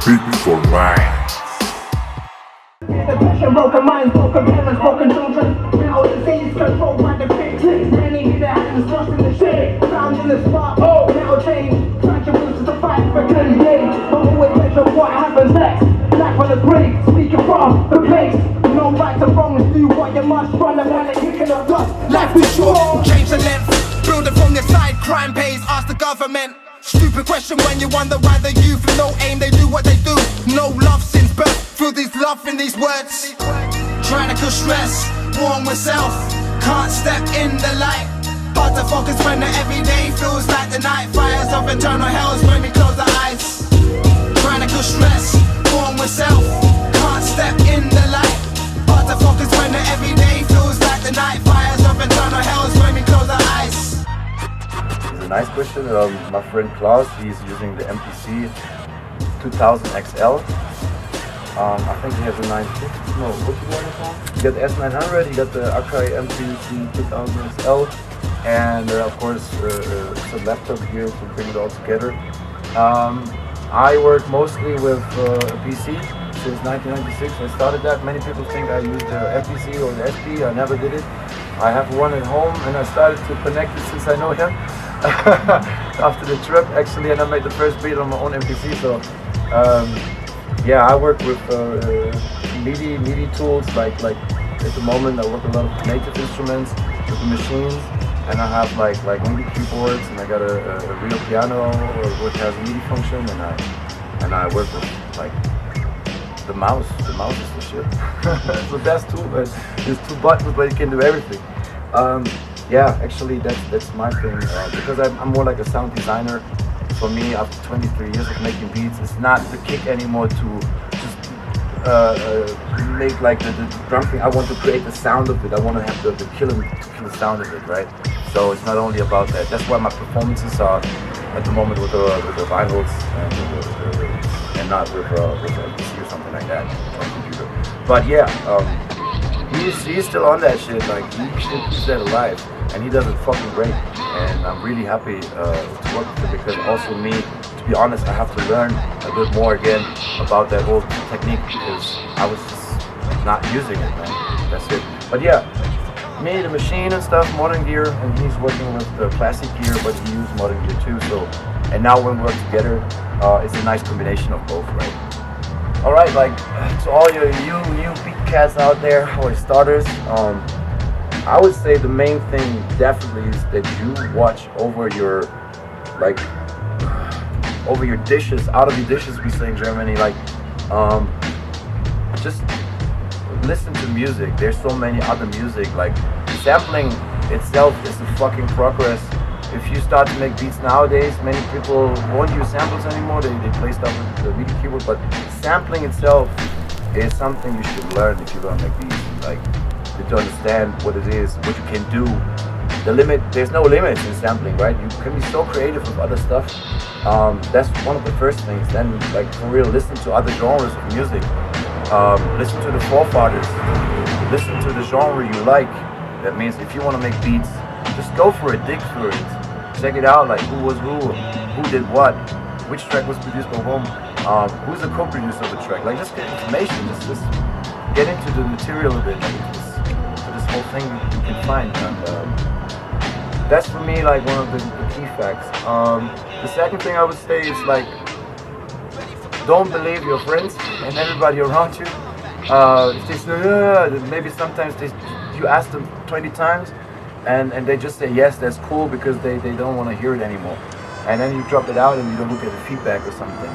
BEATS4MIND. The pressure, broken minds, broken parents, broken children. Now the disease controlled by the fix. Many need their hands lost in the shade. Found in the spot, now change. Trying to lose to fight for good day. But always measure what happens next. Life on the brink, speaking from the place. No right or wrong, do what you must. Run the planet, kicking the dust. Life is short, change the length. Build it from your side, crime pays, ask the government. Stupid question when you wonder why the youth with no aim, they do what they do. No love since birth, feel these love in these words. Trying to kill stress, warm with self. Can't step in the light. Hard to focus when the everyday feels like the night. Fires of internal hells when we close our eyes. Trying to kill stress, warm with self. Can't step in the light. Hard to focus when the everyday feels like the night. Fires of internal hells when we close our eyes. It's a nice question. My friend Klaus, he's using the MPC 2000 XL. I think he has a 950. No, what you want to call? He got the S900. He got the Akai MPC 2000 XL, and of course it's a laptop here to bring it all together. I work mostly with a PC since 1996. I started that. Many people think I used the MPC or the SP. I never did it. I have one at home, and I started to connect it since I know him. After the trip, actually, and I made the first beat on my own MPC. So, yeah, I work with MIDI tools. Like at the moment, I work a lot of native instruments with the machines, and I have like MIDI keyboards, and I got a real piano which has a MIDI function, and I work with like the mouse. The mouse is the shit. It's the best tool. There's two buttons, but you can do everything. Yeah, actually that's my thing, because I'm more like a sound designer. For me, after 23 years of making beats, it's not the kick anymore to just make like the drum thing. I want to create the sound of it. I want to have the kill the sound of it, right? So it's not only about that. That's why my performances are at the moment with the vinyls and not with a PC or something like that on computer. But yeah, he's still on that shit. Like he's that alive. And he does it fucking great, and I'm really happy to work with him, because also me, to be honest, I have to learn a bit more again about that old technique, because I was just not using it, man. That's it. But yeah, me, the machine and stuff, modern gear, and he's working with the classic gear, but he uses modern gear too. So, and now when we work together, it's a nice combination of both, right? All right, like to all you new beat cats out there, or starters. I would say the main thing definitely is that you watch over your dishes, out of your dishes, we say in Germany, like just listen to music. There's so many other music, like sampling itself is a fucking progress. If you start to make beats nowadays, many people won't use samples anymore, they play stuff with the MIDI keyboard, but sampling itself is something you should learn if you're gonna make beats. Like, to understand what it is, what you can do. There's no limits in sampling, right? You can be so creative with other stuff. That's one of the first things. Then, like, for real, listen to other genres of music. Listen to the forefathers. Listen to the genre you like. That means if you want to make beats, just go for it, dig through it. Check it out, like who was who did what, which track was produced by whom, who's the co-producer of the track. Like, just get information, just get into the material a bit. Like, whole thing you can find, and that's for me like one of the key facts. The second thing I would say is, like, don't believe your friends and everybody around you. If they say, maybe sometimes you ask them 20 times and they just say yes, that's cool, because they don't want to hear it anymore, and then you drop it out and you don't look at the feedback or something.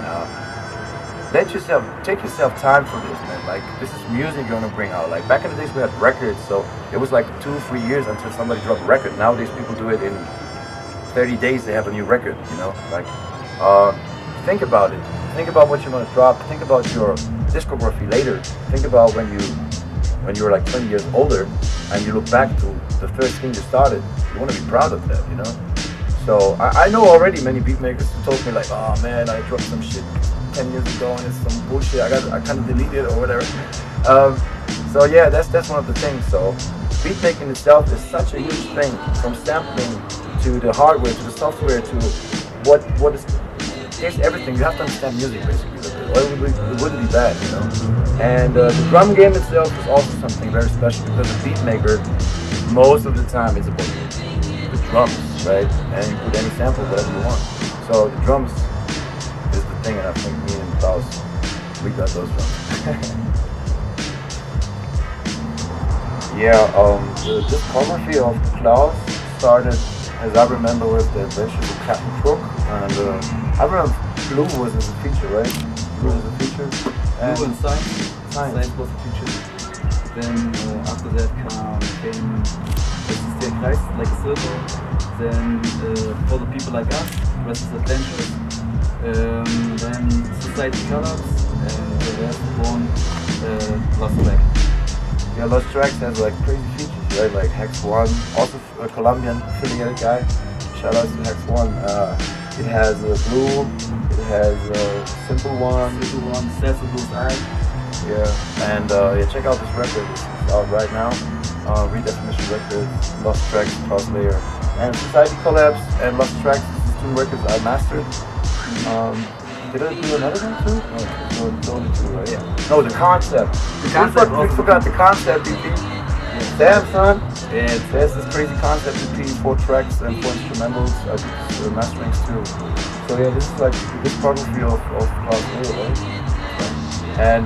Take yourself time for this, man. Like, this is music you're gonna bring out. Like, back in the days we had records, so it was like 2-3 years until somebody dropped a record. Nowadays people do it in 30 days, they have a new record, you know? Like, think about it. Think about what you're gonna drop. Think about your discography later. Think about when you were like 20 years older and you look back to the first thing you started. You wanna be proud of that, you know? So I know already many beatmakers who told me, like, oh man, I dropped some shit 10 years ago and it's some bullshit, I kind of deleted it or whatever. So yeah, that's one of the things. So beat making itself is such a huge thing, from sampling to the hardware to the software to what is, there's everything. You have to understand music basically. or it wouldn't be bad, you know. And the drum game itself is also something very special because a beat maker, most of the time, it's about the drums, right? And you put any sample, whatever you want. So the drums is the thing, and I think me and Klaus, we got those drums. Yeah, the discography of Klaus started, as I remember, with the Adventures of Captain Crook, and I remember Blue was as a feature, right? Blue was a feature. Blue and Science was a feature. Then after that came the Kreis, like a circle. Then For the People Like Us, Restless Adventures. Then Society Colors, and the last one, Lost Track. Yeah, Lost Tracks has like crazy features, right? Like Hex One, also a Colombian affiliated guy. Shout out to Hex One. It has Blue, it has Simple One, That's the Blues Eye. Yeah, and yeah, check out this record. It's out right now. Redefinition Records, Lost Tracks, Cross Layer, and Society Collapse and Lost Tracks. These two records I mastered. Did I do another one too? No, it's only two, right? Yeah. No, the concept. We forgot the concept EP. Yeah. Damn, son. Yeah, there's this crazy concept EP, 4 tracks and 4 instrumentals. I did masterings too. So yeah, this is like the discography of Klaus Leo, right? And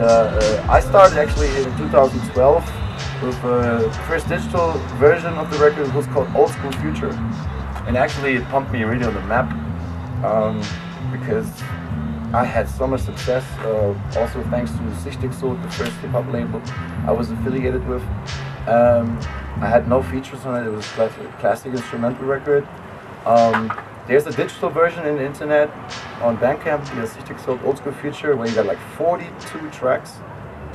I started actually in 2012 with the first digital version of the record. It was called Old School Future. And actually it pumped me really on the map because I had so much success, also thanks to Sichtig So, the first hip-hop label I was affiliated with. I had no features on it, it was a classic instrumental record. There's a digital version in the internet on Bandcamp, the Sichtig So Old School Future, where you got like 42 tracks,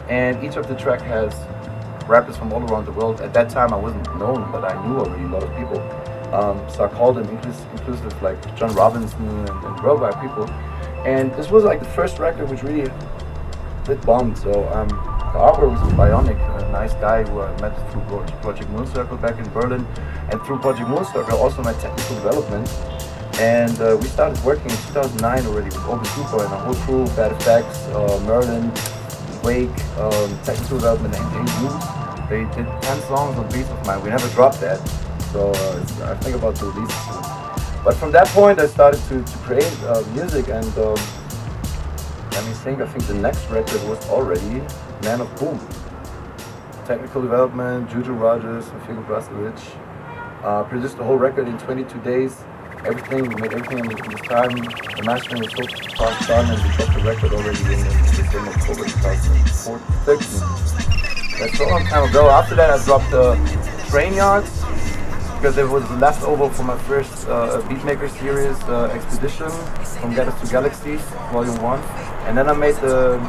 and each of the track has rappers from all around the world. At that time I wasn't known, but I knew already a lot of people. So I called them inclusive, like John Robinson and worldwide people. And this was like the first record which really lit bombed. So the artwork was Bionic, a nice guy who I met through Project Moon Circle back in Berlin. And through Project Moon Circle also my technical development. And we started working in 2009 already with Open Super and a whole crew, Bad Effects, Merlin, Wake, technical development and Blues. They did 10 songs on beats of mine. We never dropped that. So I think about to release it soon. But from that point I started to create music, and let me think, I think the next record was already Man of Boom. Technical development, Juju Rogers and Figub Brazlevič. Produced the whole record in 22 days. We made everything in this time. The mastering was so fast done, and we got the record already in October 2013. That's a long time ago. After that I dropped Train Yards, because it was leftover from my first Beatmaker series, Expedition, From Galaxy to Galaxies, Volume 1. And then I made the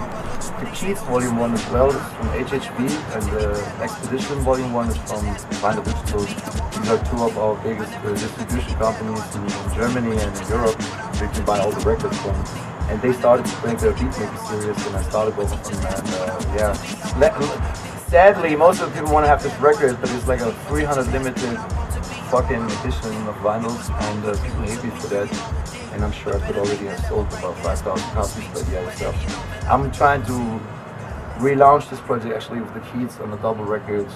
Keats Volume 1 as well, it's from HHV, and the Expedition Volume 1 is from Vinyl Digital. These are two of our biggest distribution companies in Germany and in Europe, so you can buy all the records from. And they started to bring their Beatmaker series, and I started both of them, and yeah. Sadly, most of the people want to have this record, but it's like a 300 limited fucking edition of vinyls, and people hate me for that, and I'm sure I could already have sold about 5,000 copies, but yeah, what's up. I'm trying to relaunch this project actually with the Keats on the double records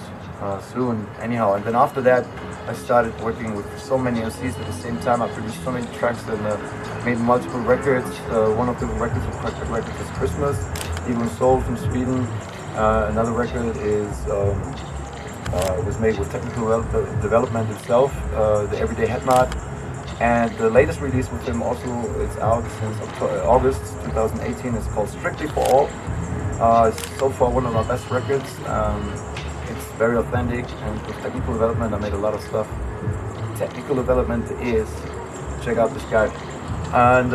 soon, anyhow. And then after that I started working with so many MCs at the same time. I produced so many tracks and made multiple records. One of the records is Christmas, Even Soul from Sweden. Another record was made with technical development itself, the Everyday Headnut. And the latest release with him also, it's out since August 2018. It's called Strictly For All. It's so far one of our best records. It's very authentic, and with technical development I made a lot of stuff. Technical development is, check out this guy. And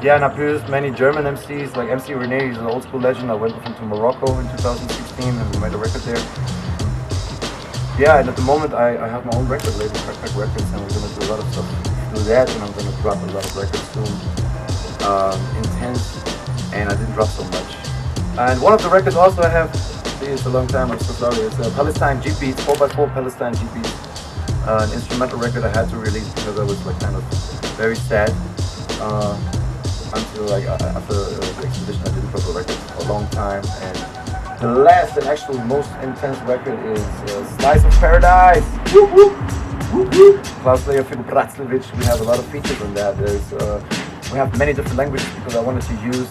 yeah, and I produced many German MCs, like MC Rene, he's an old school legend. I went with him to Morocco in 2016 and we made a record there. Yeah, and at the moment I have my own record label, Crack Records, and we're going to do a lot of stuff through that, and I'm going to drop a lot of records soon. Intense, and I didn't drop so much. And one of the records also I have, it's a long time, I'm so sorry, it's Palestine G-Beats, 4x4 Palestine G-Beats. An instrumental record I had to release because I was like kind of very sad. until like after the exhibition I did for the record for a long time. And the last and actual most intense record is Slice of Paradise. Whoop, whoop. Whoop, whoop. Klaus, Figub, Brazlevič. We have a lot of features on that. We have many different languages because I wanted to use.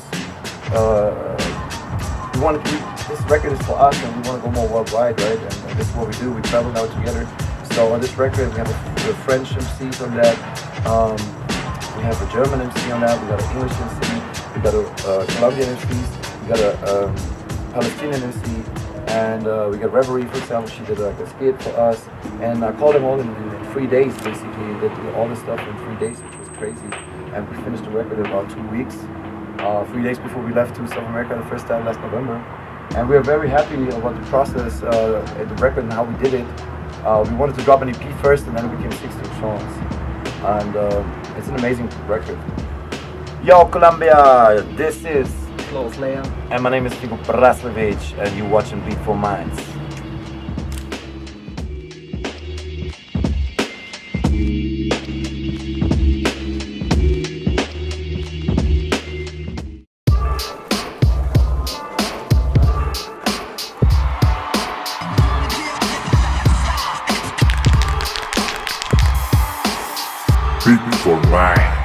This record is for us, and we want to go more worldwide, right? And this is what we do. We travel now together. So on this record, we have a French MCs on that. We have a German MC on that. We got an English MC. We got a Colombian MC. We got a Palestinian MC. And we got Reverie, for example. She did like a skit for us. And I called them all in 3 days, basically. Did all this stuff in 3 days, which was crazy. And we finished the record in about 2 weeks. 3 days before we left to South America the first time last November. And we are very happy about the process, the record and how we did it. We wanted to drop an EP first and then it became 16 songs. And it's an amazing record. Yo Colombia, this is Klaus, and my name is Figub Brazlevic and you're watching Beat4MIND. Beat4MIND.